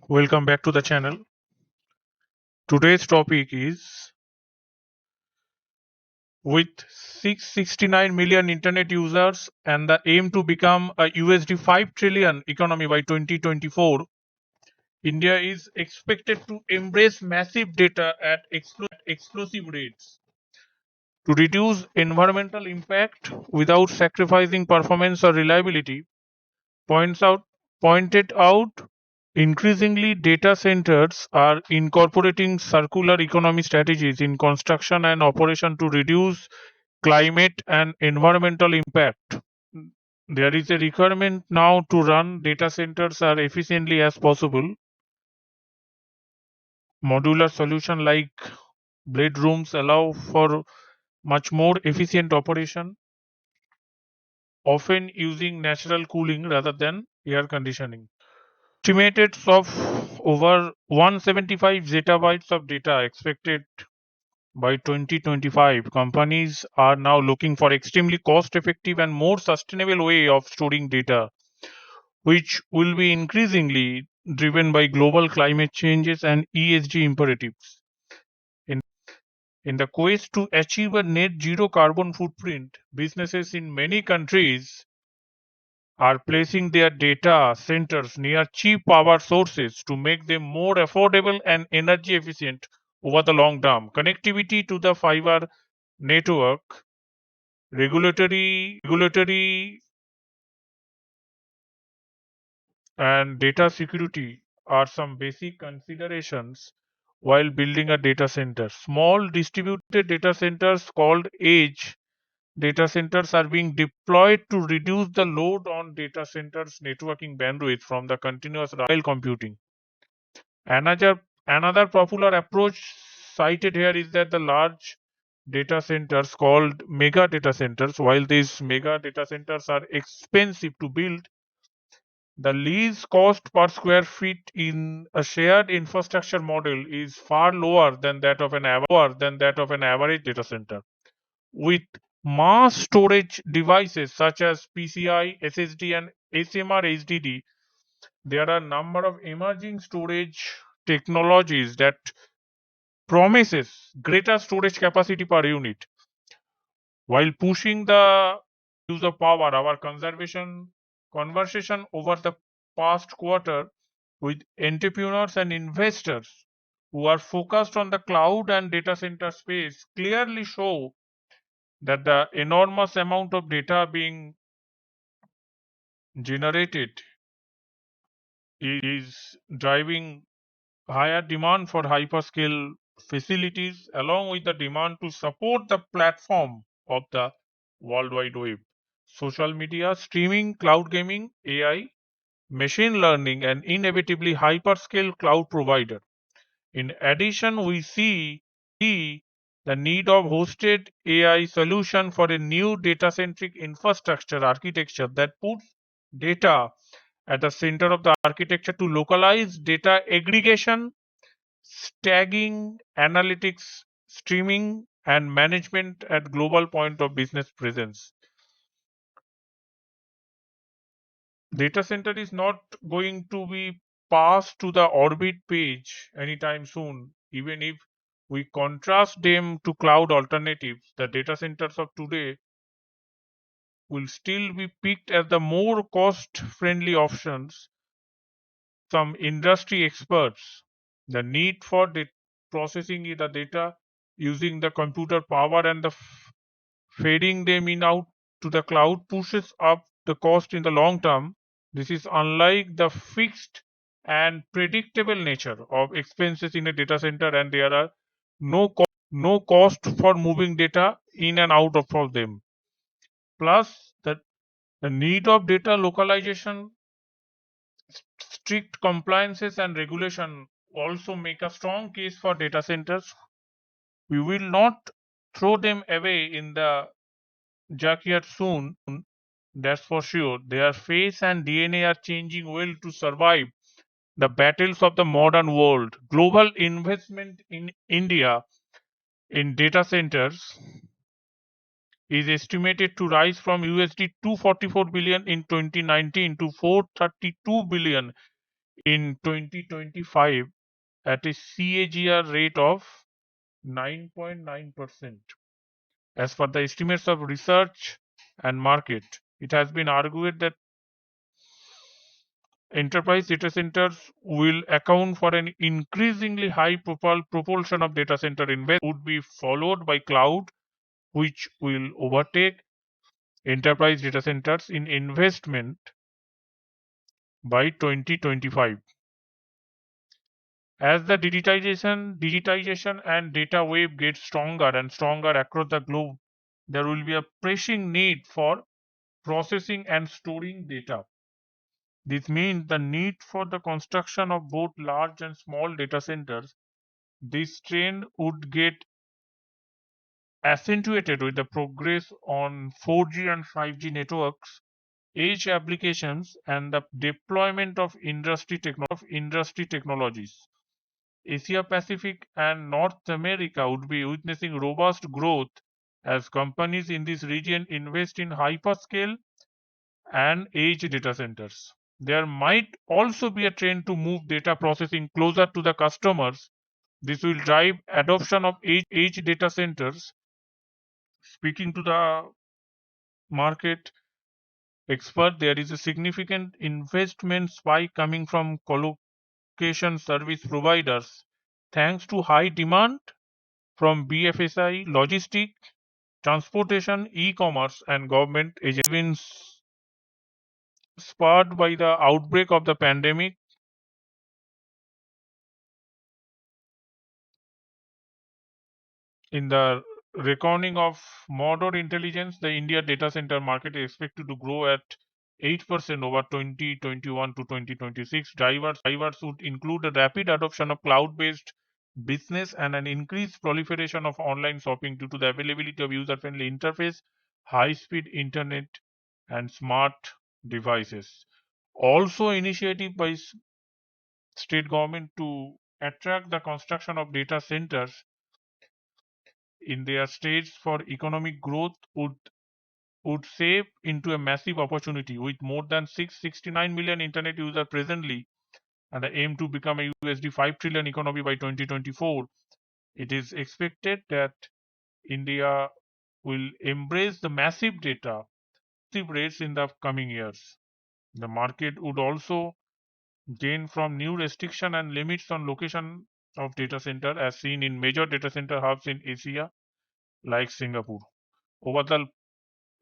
Welcome back to the channel. Today's topic is with 669 million internet users and the aim to become a USD 5 trillion economy by 2024, India is expected to embrace massive data at explosive rates to reduce environmental impact without sacrificing performance or reliability. Points out pointed out increasingly, data centers are incorporating circular economy strategies in construction and operation to reduce climate and environmental impact. There is a requirement now to run data centers as efficiently as possible. Modular solution like blade rooms allow for much more efficient operation, often using natural cooling rather than air conditioning. Estimated of over 175 zettabytes of data expected by 2025. Companies are now looking for extremely cost effective and more sustainable way of storing data, which will be increasingly driven by global climate changes and ESG imperatives. In, in the quest to achieve a net zero carbon footprint, businesses in many countries are placing their data centers near cheap power sources to make them more affordable and energy efficient over the long term. Connectivity to the fiber network, regulatory and data security are some basic considerations while building a data center. Small distributed data centers called edge data centers are being deployed to reduce the load on data centers networking bandwidth from the continuous computing. Another popular approach cited here is that the large data centers called mega data centers, while these mega data centers are expensive to build, the lease cost per square feet in a shared infrastructure model is far lower than that of an average data center. With mass storage devices such as PCI, SSD, and SMR HDD, there are a number of emerging storage technologies that promises greater storage capacity per unit while pushing the use of power. Our conversation over the past quarter with entrepreneurs and investors who are focused on the cloud and data center space clearly show that the enormous amount of data being generated is driving higher demand for hyperscale facilities along with the demand to support the platform of the World Wide Web. Social media, streaming, cloud gaming, AI, machine learning, and inevitably hyperscale cloud provider. In addition, we see the need of hosted AI solution for a new data-centric infrastructure architecture that puts data at the center of the architecture to localize data aggregation, staging, analytics, streaming, and management at global point of business presence. Data center is not going to be passed to the orbit page anytime soon. Even if we contrast them to cloud alternatives, the data centers of today will still be picked as the more cost friendly options. Some industry experts, the need for processing the data using the computer power and the fading them in out to the cloud pushes up the cost in the long term. This is unlike the fixed and predictable nature of expenses in a data center, and there are no cost for moving data in and out of them. Plus, the need of data localization, strict compliances, and regulation also make a strong case for data centers. We will not throw them away in the junkyard soon, that's for sure. Their face and DNA are changing well to survive the battles of the modern world. Global investment in India in data centers is estimated to rise from USD 244 billion in 2019 to 432 billion in 2025 at a CAGR rate of 9.9%. As per the estimates of research and market, it has been argued that enterprise data centers will account for an increasingly high proportion of data center investment, would be followed by cloud, which will overtake enterprise data centers in investment by 2025. As the digitization and data wave gets stronger and stronger across the globe, there will be a pressing need for processing and storing data. This means the need for the construction of both large and small data centers. This trend would get accentuated with the progress on 4G and 5G networks, edge applications, and the deployment of industry technologies. Asia Pacific and North America would be witnessing robust growth as companies in this region invest in hyperscale and edge data centers. There might also be a trend to move data processing closer to the customers. This will drive adoption of edge data centers. Speaking to the market expert, there is a significant investment spike coming from colocation service providers thanks to high demand from BFSI, logistic, transportation, e-commerce, and government agencies. Been spurred by the outbreak of the pandemic. In the reckoning of modern intelligence, the India data center market is expected to grow at 8% over 2021 to 2026. Drivers would include a rapid adoption of cloud-based business and an increased proliferation of online shopping due to the availability of user-friendly interface, high-speed internet, and smart devices. Also, initiative by state government to attract the construction of data centers in their states for economic growth would shape into a massive opportunity with more than 669 million internet users presently and the aim to become a USD 5 trillion economy by 2024. It is expected that India will embrace the massive data rates in the coming years. The market would also gain from new restriction and limits on location of data center as seen in major data center hubs in Asia like Singapore. Over the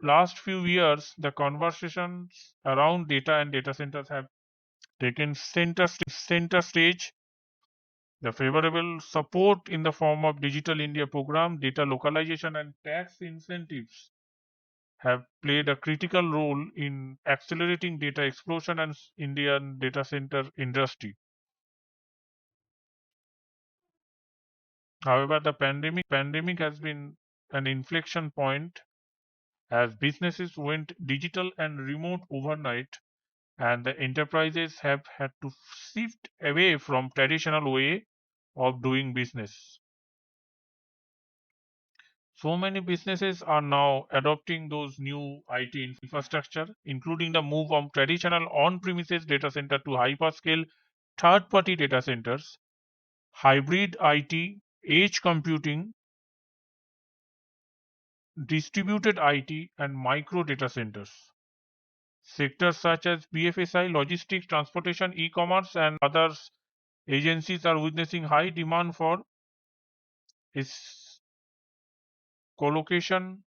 last few years, the conversations around data and data centers have taken center stage. The favorable support in the form of Digital India program, data localization, and tax incentives have played a critical role in accelerating data explosion and Indian data center industry. However, the pandemic has been an inflection point as businesses went digital and remote overnight and the enterprises have had to shift away from traditional way of doing business. So many businesses are now adopting those new IT infrastructure, including the move from traditional on-premises data center to hyperscale third-party data centers, hybrid IT, edge computing, distributed IT, and micro data centers. Sectors such as BFSI, logistics, transportation, e-commerce, and others agencies are witnessing high demand for its colocation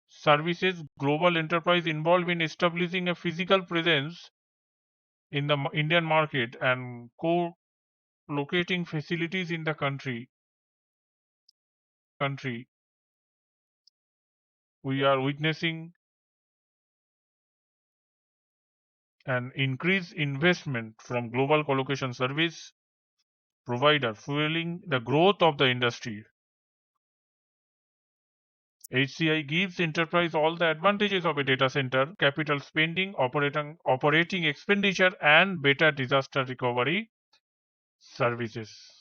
services. Global enterprise involved in establishing a physical presence in the Indian market and co-locating facilities in the country. We are witnessing an increased investment from global colocation service provider, fueling the growth of the industry. HCI gives enterprise all the advantages of a data center, capital spending, operating expenditure, and better disaster recovery services.